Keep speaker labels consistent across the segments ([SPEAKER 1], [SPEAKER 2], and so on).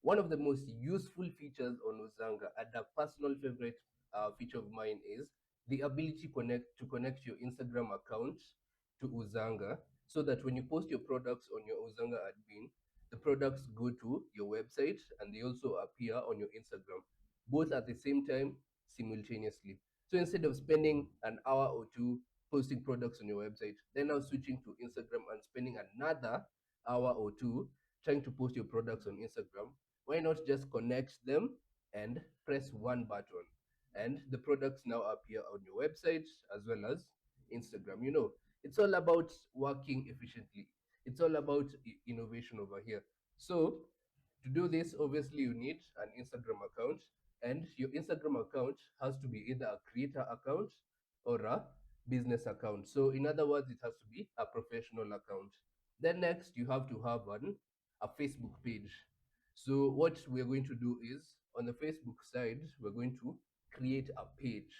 [SPEAKER 1] One of the most useful features on Uzanga, and a personal favorite feature of mine, is the ability to connect your Instagram account to Uzanga, so that when you post your products on your Uzanga admin, the products go to your website and they also appear on your Instagram, both at the same time, simultaneously. So instead of spending an hour or two posting products on your website, then now switching to Instagram and spending another hour or two trying to post your products on Instagram, why not just connect them and press one button, and the products now appear on your website as well as Instagram? It's all about working efficiently. It's all about innovation over here. So to do this, obviously you need an Instagram account, and your Instagram account has to be either a creator account or a business account. So in other words, it has to be a professional account. Then next, you have to have a Facebook page. So what we're going to do is, on the Facebook side, we're going to create a page,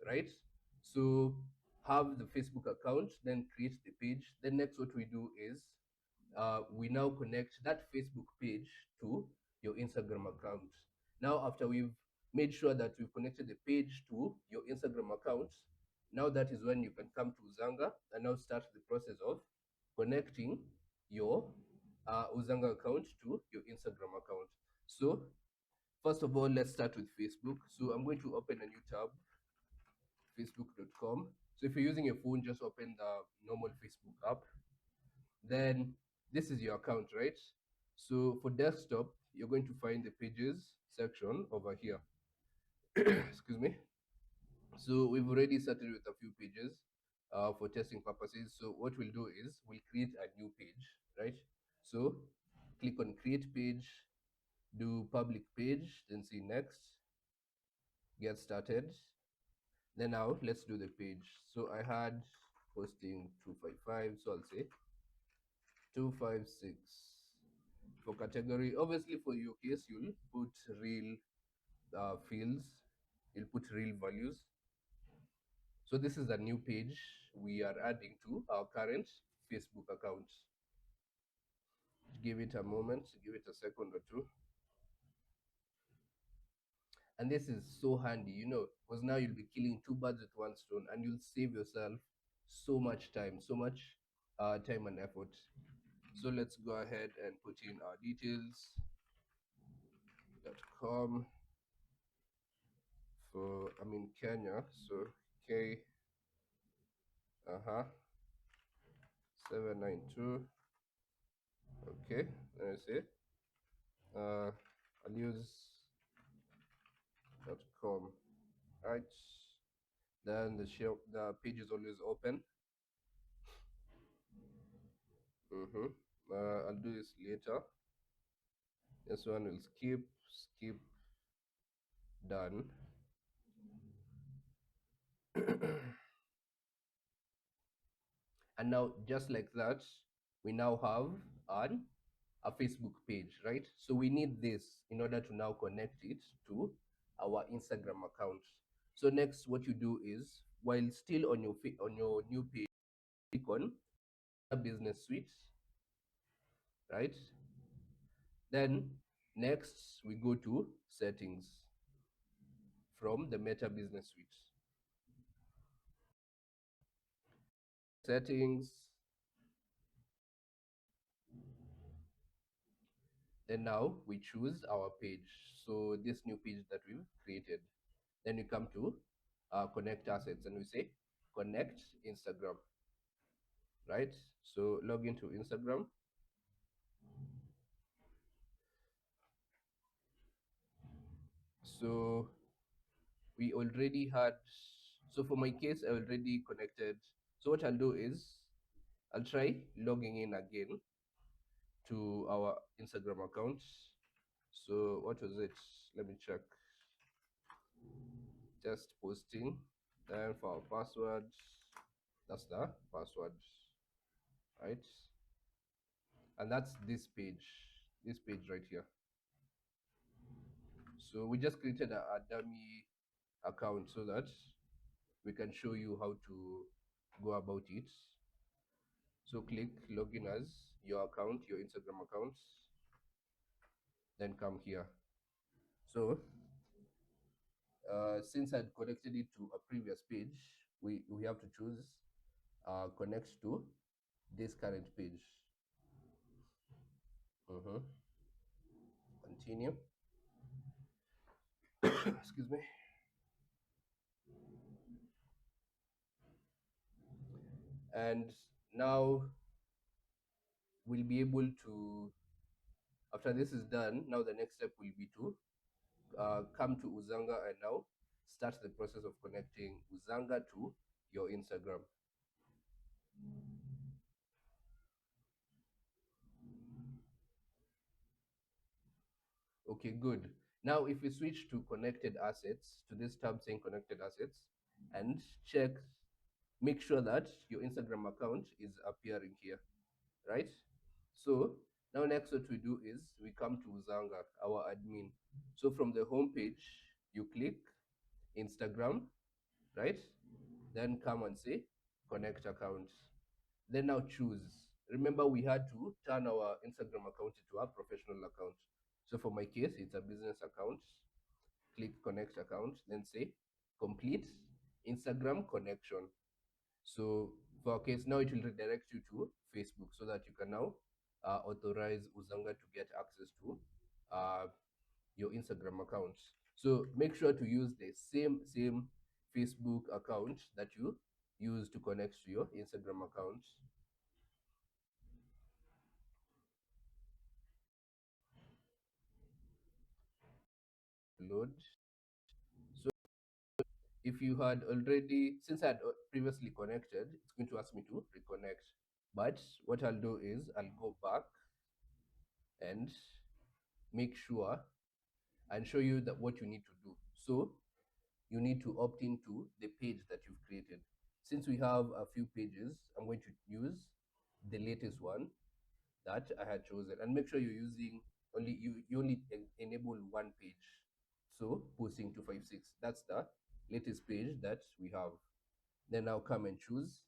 [SPEAKER 1] right? So have the Facebook account, then create the page. Then next, what we do is, we now connect that Facebook page to your Instagram account. Now, after we've made sure that we've connected the page to your Instagram account, now that is when you can come to Uzanga and now start the process of connecting your Uzanga account to your Instagram account. So, first of all, let's start with Facebook. So, I'm going to open a new tab, facebook.com. So, if you're using a phone, just open the normal Facebook app. Then this is your account, right? So for desktop, you're going to find the pages section over here. Excuse me. So we've already started with a few pages for testing purposes. So what we'll do is we'll create a new page, right? So click on create page, do public page, then see next, get started. Then now let's do the page. So I had posting 255, so I'll say 256. For category, obviously for your case, you'll put real fields, you'll put real values. So this is a new page we are adding to our current Facebook account. Give it a moment, give it a second or two. And this is so handy, because now you'll be killing two birds with one stone, and you'll save yourself so much time, so much time and effort. So let's go ahead and put in our details.com for, I'm in Kenya, so K, 792. Okay, let me see. I'll use .com. Right. Then the page is always open. I'll do this later. This one will skip, done. And now, just like that, we now have a Facebook page, right? So we need this in order to now connect it to our Instagram account. So next, what you do is, while still on your new page, click on a business suite, right? Then next, we go to settings from the Meta Business Suite. Settings. Then now we choose our page. So this new page that we've created. Then we come to connect assets and we say connect Instagram, right? So log into Instagram. So we already had, so for my case, I already connected. So what I'll do is I'll try logging in again to our Instagram account. So what was it? Let me check. Just posting. Then for our password, that's the password, right? And that's this page right here. So we just created a dummy account so that we can show you how to go about it. So click login as your account, your Instagram account. then come here. So since I'd connected it to a previous page, we have to choose connect to this current page. Mhm. Continue. Excuse me. And now we'll be able to, after this is done, now the next step will be to come to Uzanga and now start the process of connecting Uzanga to your Instagram. Okay, good. Now, if we switch to connected assets, to this tab saying connected assets, and check, make sure that your Instagram account is appearing here, right? So now next what we do is we come to Uzanga, our admin. So from the home page, you click Instagram, right? Then come and say connect account. Then now choose. Remember, we had to turn our Instagram account into a professional account. So for my case, it's a business account. Click connect account, then say complete Instagram connection. So for our case, now it will redirect you to Facebook so that you can now authorize Uzanga to get access to uh, your Instagram account. So make sure to use the same Facebook account that you use to connect to your Instagram account. Load. So if you had already, since I had previously connected, it's going to ask me to reconnect. But what I'll do is I'll go back and make sure and show you that what you need to do. So you need to opt into the page that you've created. Since we have a few pages, I'm going to use the latest one that I had chosen, and make sure you're using only you only enable one page. So posting 256, that's the latest page that we have. Then now come and choose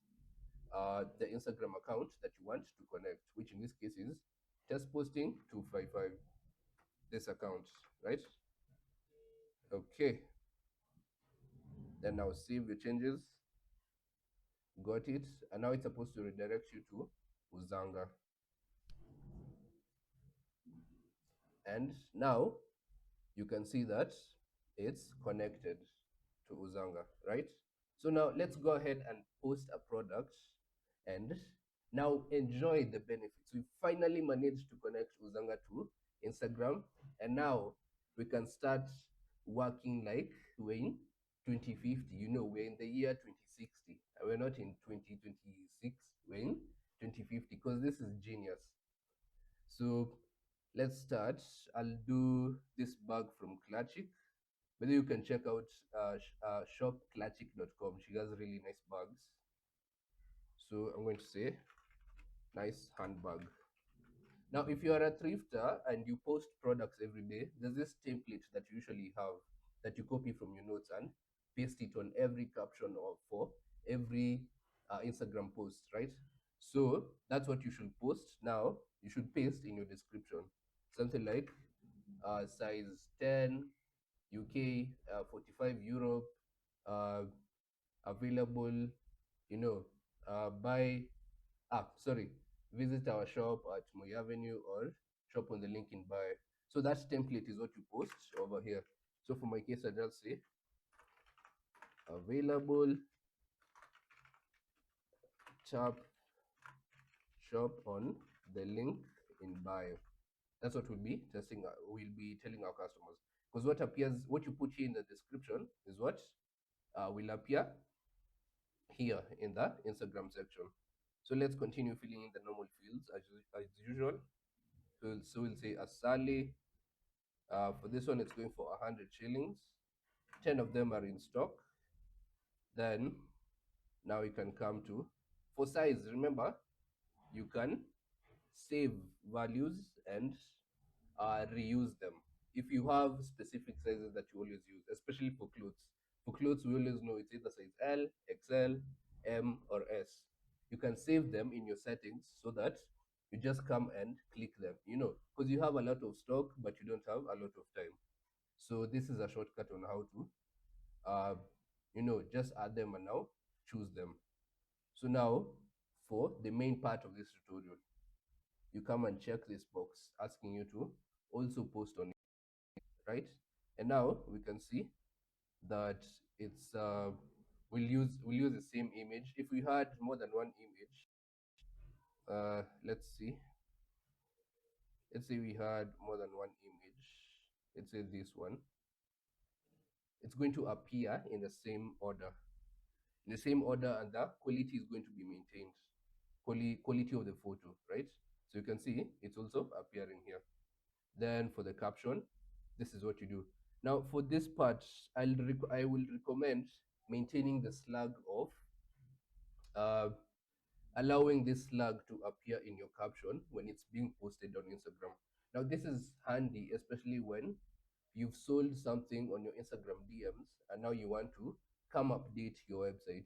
[SPEAKER 1] the Instagram account that you want to connect, which in this case is just posting 255, this account, right? Okay, then now save your changes. Got it. And now it's supposed to redirect you to Uzanga. And now you can see that it's connected to Uzanga, right? So now let's go ahead and post a product and now enjoy the benefits. We finally managed to connect Uzanga to Instagram, and now we can start working like we're in 2050. You know, we're in the year 2060. We're not in 2026, we're in 2050 because this is genius. So let's start. I'll do this bag from Classic. Whether you can check out shopclassic.com. She has really nice bags. So I'm going to say nice handbag. Now, if you are a thrifter and you post products every day, there's this template that you usually have that you copy from your notes and paste it on every caption or for every Instagram post, right? So that's what you should post. Now you should paste in your description something like size 10, UK, 45 Europe, uh, available, you know, buy, sorry, visit our shop at Moy Avenue or shop on the link in bio. So that template is what you post over here. So for my case, I just say available chap shop on the link in bio. That's what we'll be testing. We'll be telling our customers because what appears, what you put here in the description is what will appear here in the Instagram section. So let's continue filling in the normal fields as usual. So we'll say Asali. For this one, it's going for 100 shillings. 10 of them are in stock. Then now you can come to, for size, remember, you can save values and reuse them. If you have specific sizes that you always use, especially for clothes. For clothes, we always know it's either size L, XL, M, or S. You can save them in your settings so that you just come and click them, because because you have a lot of stock, but you don't have a lot of time. So this is a shortcut on how to, just add them and now choose them. So now for the main part of this tutorial, you come and check this box asking you to also post on it, right? And now we can see that it's we'll use the same image. If we had more than one image, let's see. Let's say we had more than one image. Let's say this one. It's going to appear in the same order. In the same order, and the quality is going to be maintained. Quality of the photo, right? So you can see it's also appearing here. Then for the caption, this is what you do. Now for this part, I will recommend maintaining the slug of uh, allowing this slug to appear in your caption when it's being posted on Instagram. Now this is handy, especially when you've sold something on your Instagram DMs and now you want to come update your website.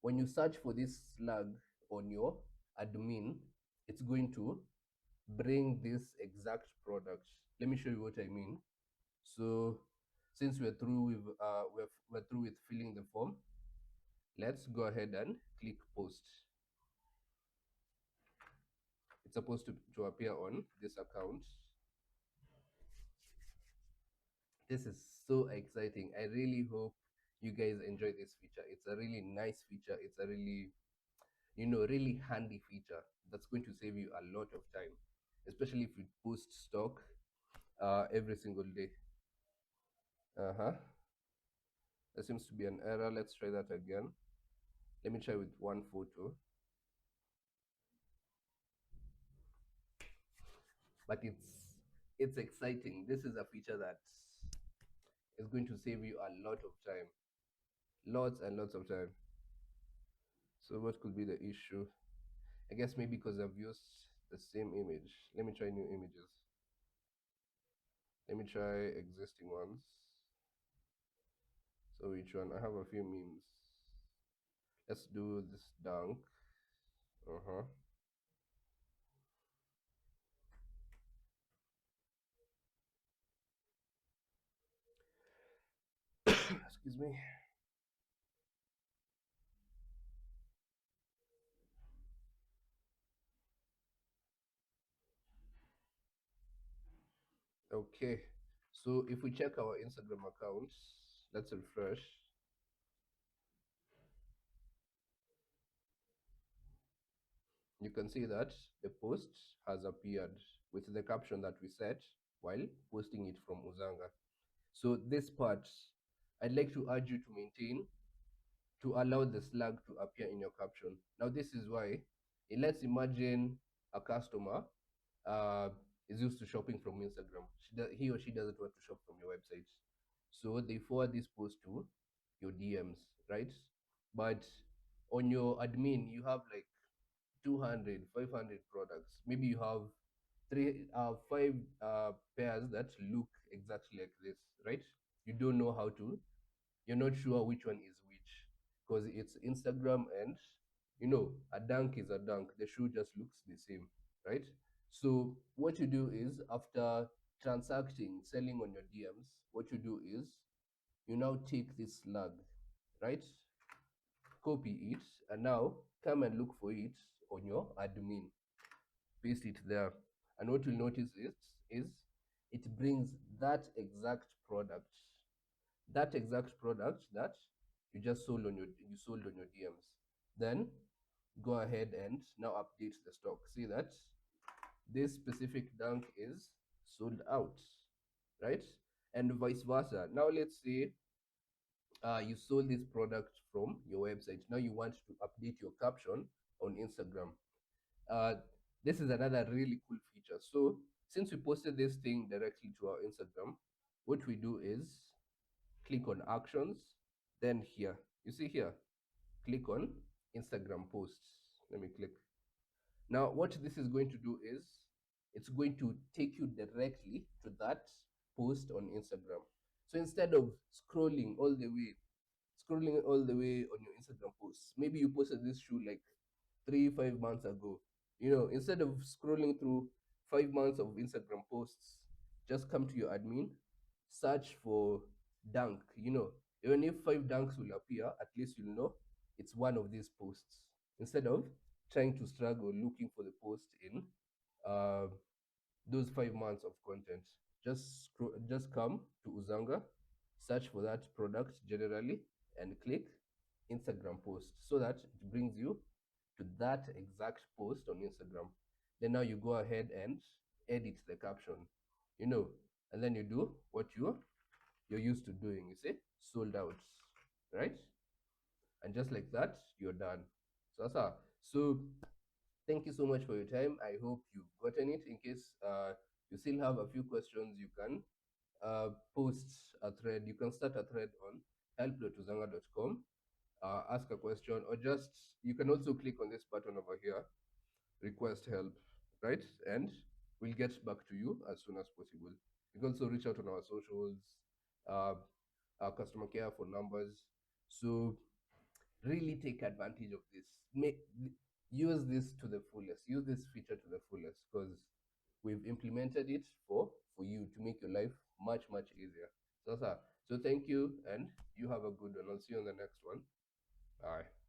[SPEAKER 1] When you search for this slug on your admin, it's going to bring this exact product. Let me show you what I mean. So since we're through with we're through with filling the form, let's go ahead and click post. It's supposed to appear on this account. This is so exciting. I really hope you guys enjoy this feature. It's a really nice feature. It's a really, really handy feature that's going to save you a lot of time, especially if you post stock every single day. Uh-huh. There seems to be an error. Let's try that again. Let me try with one photo. But it's exciting. This is a feature that is going to save you a lot of time. Lots and lots of time. So what could be the issue? I guess maybe because I've used the same image. Let me try new images. Let me try existing ones. So which one? I have a few memes. Let's do this dunk. Uh-huh. Excuse me. Okay. So if we check our Instagram accounts, let's refresh. You can see that the post has appeared with the caption that we set while posting it from Uzanga. So this part, I'd like to urge you to maintain to allow the slug to appear in your caption. Now, this is why, let's imagine a customer uh, is used to shopping from Instagram. He or she doesn't want to shop from your website. So they forward this post to your DMs, right? But on your admin, you have like 200, 500 products. Maybe you have five pairs that look exactly like this, right? You don't know how to, you're not sure which one is which because it's Instagram and a dunk is a dunk. The shoe just looks the same, right? So what you do is after transacting, selling on your DMs, what you do is you now take this slug, right? Copy it and now come and look for it on your admin. Paste it there. And what you'll notice is it brings that exact product that you sold on your DMs. Then go ahead and now update the stock. See that this specific dunk is sold out, right? And vice versa. Now let's say you sold this product from your website. Now you want to update your caption on Instagram. Uh, this is another really cool feature. So since we posted this thing directly to our Instagram, what we do is click on actions, then here, you see here, click on Instagram posts. Let me click. Now, what this is going to do is it's going to take you directly to that post on Instagram. So instead of scrolling all the way on your Instagram posts, maybe you posted this shoe like 3, 5 months ago. Instead of scrolling through 5 months of Instagram posts, just come to your admin, search for dunk. Even if five dunks will appear, at least you'll know it's one of these posts, instead of trying to struggle looking for the post in uh, those 5 months of content. Just come to Uzanga, search for that product generally, and click Instagram post, so that it brings you to that exact post on Instagram. Then now you go ahead and edit the caption, you know, and then you do what you're used to doing. You say sold out, right? And just like that, you're done. So thank you so much for your time. I hope you've gotten it. In case you still have a few questions, you can post a thread. You can start a thread on help.uzanga.com, ask a question, or just you can also click on this button over here, request help, right? And we'll get back to you as soon as possible. You can also reach out on our socials, uh, our customer care for numbers. So really take advantage of this. Use this to the fullest. Use this feature to the fullest, because we've implemented it for you to make your life much easier. So thank you, and you have a good one. I'll see you on the next one. Bye.